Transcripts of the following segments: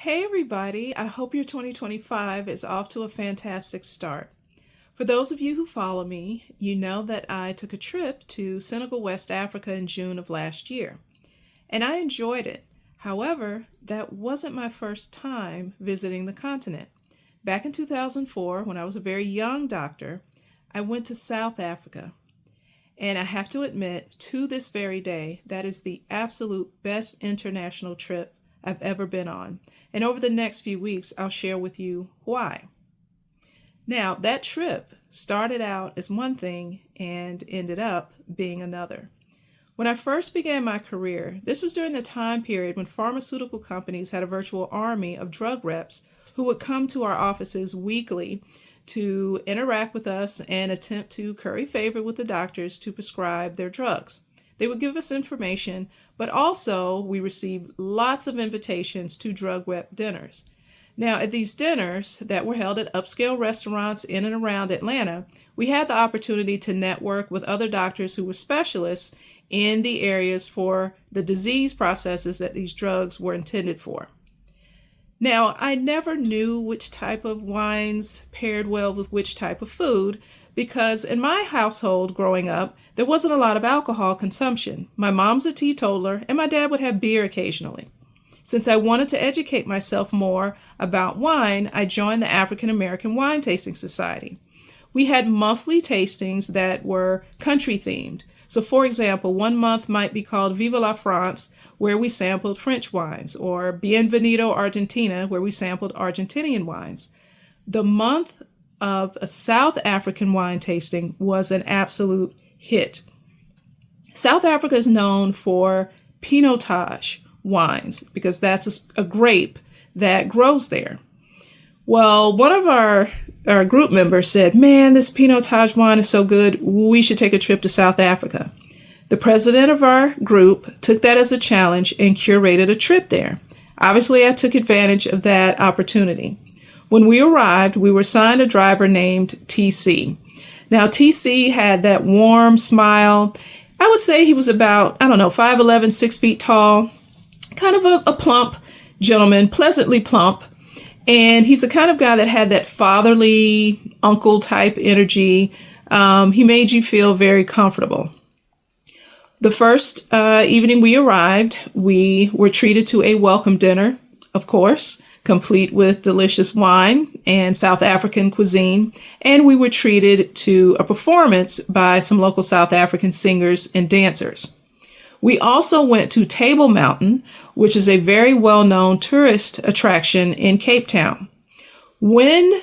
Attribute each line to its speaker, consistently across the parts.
Speaker 1: Hey everybody, I hope your 2025 is off to a fantastic start. For those of you who follow me, you know that I took a trip to Senegal, West Africa in June of last year, and I enjoyed it. However, that wasn't my first time visiting the continent. Back in 2004, when I was a very young doctor, I went to South Africa. And I have to admit, to this very day, that is the absolute best international trip I've ever been on. And over the next few weeks, I'll share with you why. Now, that trip started out as one thing and ended up being another. When I first began my career, this was during the time period when pharmaceutical companies had a virtual army of drug reps who would come to our offices weekly to interact with us and attempt to curry favor with the doctors to prescribe their drugs. They would give us information, but also we received lots of invitations to drug rep dinners. Now, at these dinners that were held at upscale restaurants in and around Atlanta, we had the opportunity to network with other doctors who were specialists in the areas for the disease processes that these drugs were intended for. Now, I never knew which type of wines paired well with which type of food because in my household growing up, there wasn't a lot of alcohol consumption. My mom's a teetotaler and my dad would have beer occasionally. Since I wanted to educate myself more about wine, I joined the African American Wine Tasting Society. We had monthly tastings that were country themed. So for example, one month might be called Viva la France, where we sampled French wines, or Bienvenido Argentina, where we sampled Argentinian wines. The month of a South African wine tasting was an absolute hit. South Africa is known for Pinotage wines because that's a grape that grows there. Well, one of our group members said, man, this Pinotage wine is so good, we should take a trip to South Africa. The president of our group took that as a challenge and curated a trip there. Obviously, I took advantage of that opportunity. When we arrived, we were assigned a driver named TC. Now, TC had that warm smile. I would say he was about, 5'11", 6 feet tall, kind of a plump gentleman, pleasantly plump. And he's the kind of guy that had that fatherly uncle type energy. He made you feel very comfortable. The first evening we arrived, we were treated to a welcome dinner, of course, complete with delicious wine and South African cuisine. And we were treated to a performance by some local South African singers and dancers. We also went to Table Mountain, which is a very well-known tourist attraction in Cape Town. When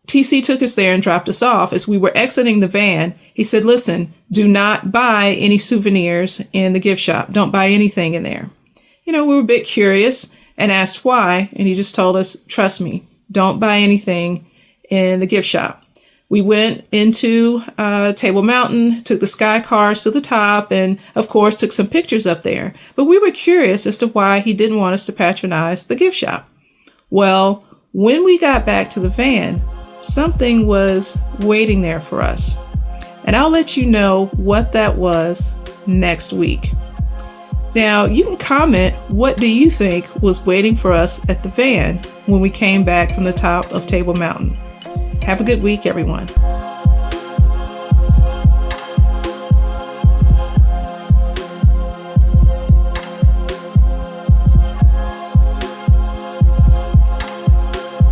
Speaker 1: TC took us there and dropped us off, as we were exiting the van, he said, listen, do not buy any souvenirs in the gift shop. Don't buy anything in there. We were a bit curious and asked why, and he just told us, trust me, don't buy anything in the gift shop. We went into Table Mountain, took the sky cars to the top, and of course took some pictures up there. But we were curious as to why he didn't want us to patronize the gift shop. Well, when we got back to the van, something was waiting there for us. And I'll let you know what that was next week. Now, you can comment, what do you think was waiting for us at the van when we came back from the top of Table Mountain? Have a good week, everyone.